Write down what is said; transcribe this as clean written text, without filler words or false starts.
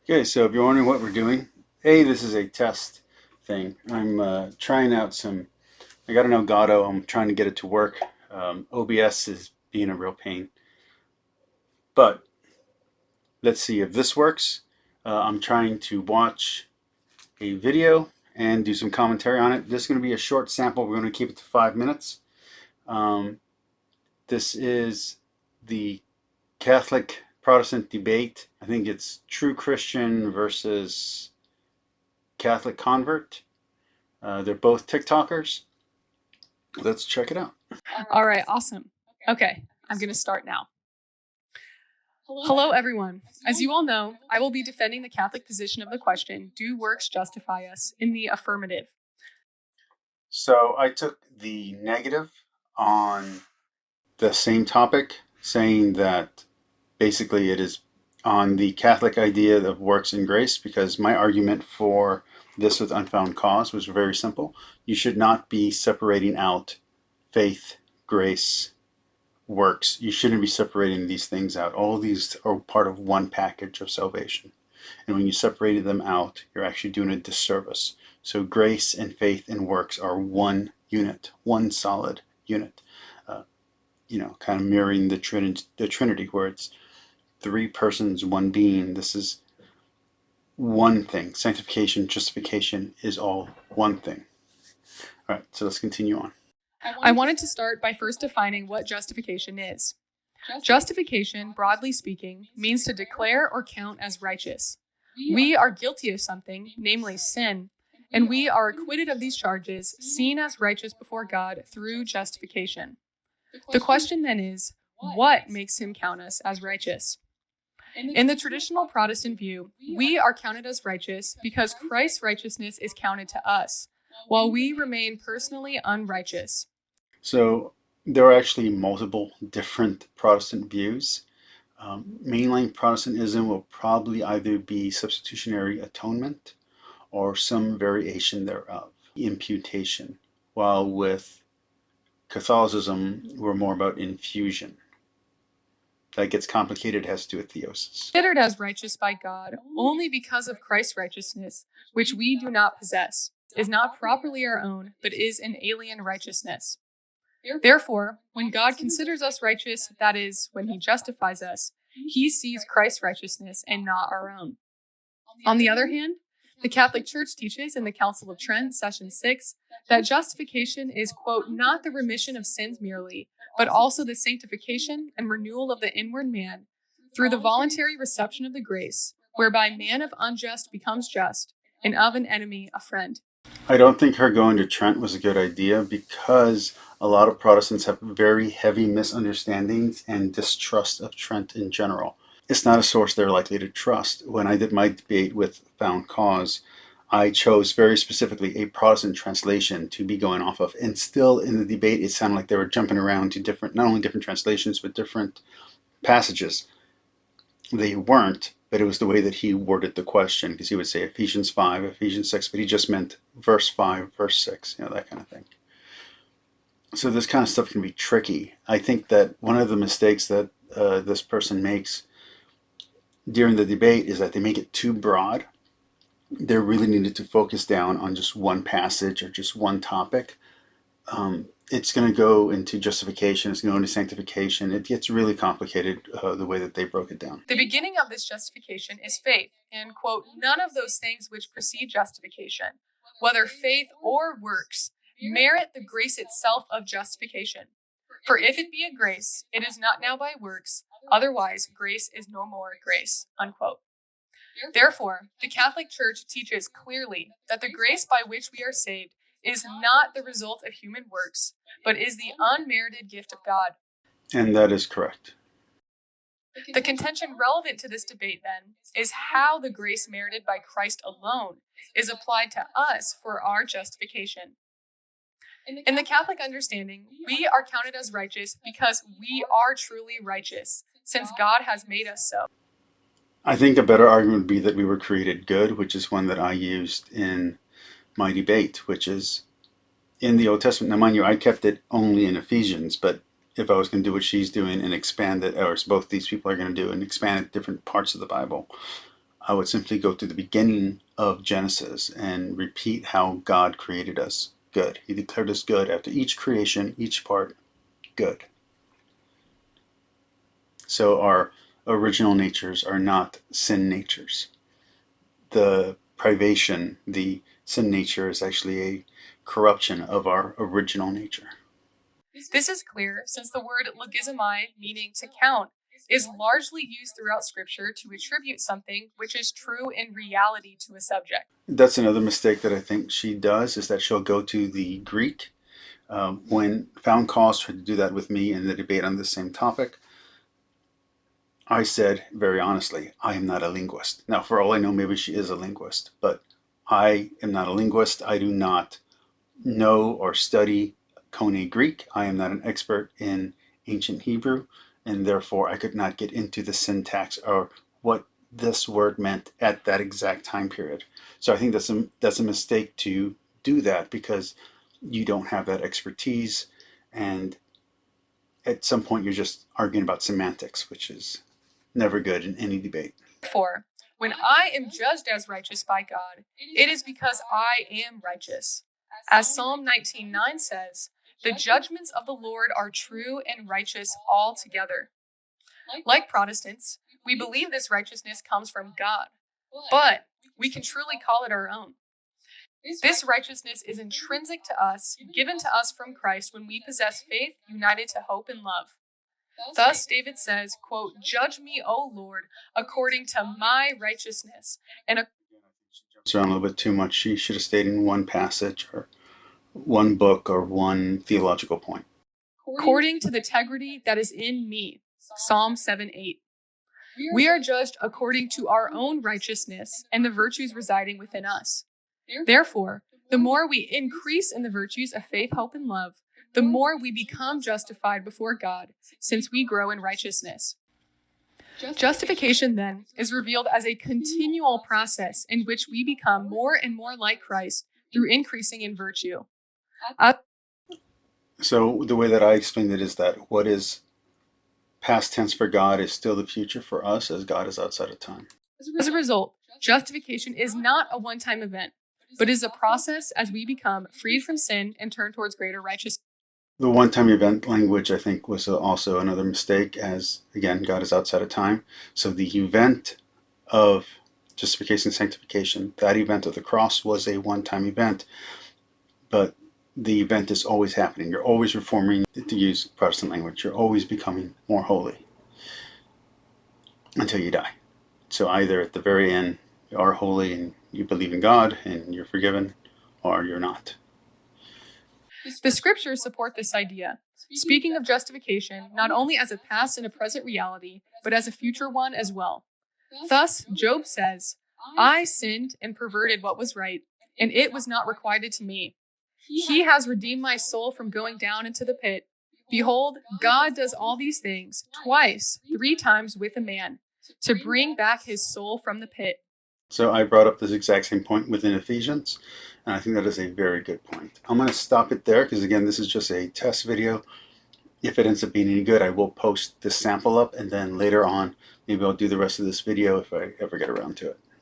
Okay, so if you're wondering what we're doing, this is a test thing. I'm trying out I got an Elgato. I'm trying to get it to work. OBS is being a real pain. But let's see if this works. I'm trying to watch a video and do some commentary on it. This is going to be a short sample. We're going to keep it to 5 minutes. Um, this is the Catholic Protestant debate. I think it's True Christian versus Catholic convert. They're both TikTokers. Let's check it out. All right, awesome. Okay, I'm going to start now. Hello, everyone. As you all know, I will be defending the Catholic position of the question, do works justify us, in the affirmative. So I took the negative on the same topic, saying that basically it is on the Catholic idea of works and grace, because my argument for this with unfound cause was very simple. You should not be separating out faith, grace, works. You shouldn't be separating these things out. All of these are part of one package of salvation. And when you separated them out, you're actually doing a disservice. So grace and faith and works are one unit, one solid unit. Kind of mirroring the Trinity, where it's three persons, one being. This is one thing. Sanctification, justification is all one thing. All right, so let's continue on. I wanted to start by first defining what justification is. Justification, broadly speaking, means to declare or count as righteous. We are guilty of something, namely sin, and we are acquitted of these charges, seen as righteous before God through justification. The question then is, what makes him count us as righteous? In the traditional Protestant view, we are counted as righteous because Christ's righteousness is counted to us, while we remain personally unrighteous. So there are actually multiple different Protestant views. Mainline Protestantism will probably either be substitutionary atonement or some variation thereof, imputation, while with Catholicism, we're more about infusion. That gets complicated, has to do with theosis. Considered as righteous by God only because of Christ's righteousness, which we do not possess, is not properly our own, but is an alien righteousness. Therefore, when God considers us righteous, that is, when he justifies us, he sees Christ's righteousness and not our own. On the other hand, the Catholic Church teaches in the Council of Trent, Session 6, that justification is, quote, not the remission of sins merely, but also the sanctification and renewal of the inward man through the voluntary reception of the grace, whereby man of unjust becomes just, and of an enemy a friend. I don't think her going to Trent was a good idea, because a lot of Protestants have very heavy misunderstandings and distrust of Trent in general. It's not a source they're likely to trust. When I did my debate with Found Cause, I chose very specifically a Protestant translation to be going off of. And still in the debate, it sounded like they were jumping around to not only different translations, but different passages. They weren't, but it was the way that he worded the question, because he would say Ephesians 5, Ephesians 6, but he just meant verse 5, verse 6, that kind of thing. So this kind of stuff can be tricky. I think that one of the mistakes that this person makes during the debate is that they make it too broad. They really needed to focus down on just one passage or just one topic. It's going to go into justification. It's going to go into sanctification. It gets really complicated the way that they broke it down. The beginning of this justification is faith, and, quote, none of those things which precede justification, whether faith or works, merit the grace itself of justification. For if it be a grace, it is not now by works, otherwise grace is no more grace, unquote. Therefore, the Catholic Church teaches clearly that the grace by which we are saved is not the result of human works, but is the unmerited gift of God. And that is correct. The contention relevant to this debate, then, is how the grace merited by Christ alone is applied to us for our justification. In the Catholic understanding, we are counted as righteous because we are truly righteous, since God has made us so. I think a better argument would be that we were created good, which is one that I used in my debate, which is in the Old Testament. Now, mind you, I kept it only in Ephesians, but if I was going to do what she's doing and expand it, or as both these people are going to do, and expand it to different parts of the Bible, I would simply go to the beginning of Genesis and repeat how God created us good. He declared us good after each creation, each part good. So our original natures are not sin natures. The privation, the sin nature, is actually a corruption of our original nature. This is clear since the word logizomai, meaning to count, is largely used throughout Scripture to attribute something which is true in reality to a subject. That's another mistake that I think she does, is that she'll go to the Greek. When Found Cause tried to do that with me in the debate on the same topic, I said very honestly, I am not a linguist. Now, for all I know, maybe she is a linguist, but I am not a linguist. I do not know or study Koine Greek. I am not an expert in ancient Hebrew, and therefore I could not get into the syntax or what this word meant at that exact time period. So I think that's a mistake to do that, because you don't have that expertise, and at some point you're just arguing about semantics, which is never good in any debate. Therefore, when I am judged as righteous by God, it is because I am righteous. As Psalm 19:9 says, the judgments of the Lord are true and righteous altogether. Like Protestants, we believe this righteousness comes from God, but we can truly call it our own. This righteousness is intrinsic to us, given to us from Christ when we possess faith united to hope and love. Thus, David says, quote, "Judge me, O Lord, according to my righteousness." And It's around a little bit too much. She should have stayed in one passage or one book or one theological point. according to the integrity that is in me. Psalm 7:8. We are judged according to our own righteousness and the virtues residing within us. Therefore, the more we increase in the virtues of faith, hope, and love, the more we become justified before God, since we grow in righteousness. Justification, then, is revealed as a continual process in which we become more and more like Christ through increasing in virtue. So the way that I explained it is that what is past tense for God is still the future for us, as God is outside of time. As a result, justification is not a one-time event, but is a process as we become freed from sin and turn towards greater righteousness. The one-time event language, I think, was also another mistake, as, again, God is outside of time. So the event of justification and sanctification, that event of the cross, was a one-time event, but the event is always happening. You're always reforming, to use Protestant language. You're always becoming more holy until you die. So either at the very end, you are holy and you believe in God and you're forgiven, or you're not. The scriptures support this idea, speaking of justification not only as a past and a present reality, but as a future one as well. Thus, Job says, "I sinned and perverted what was right, and it was not requited to me. He has redeemed my soul from going down into the pit. Behold, God does all these things twice, 3 times with a man, to bring back his soul from the pit." So I brought up this exact same point within Ephesians, and I think that is a very good point. I'm going to stop it there because, again, this is just a test video. If it ends up being any good, I will post this sample up, and then later on, maybe I'll do the rest of this video if I ever get around to it.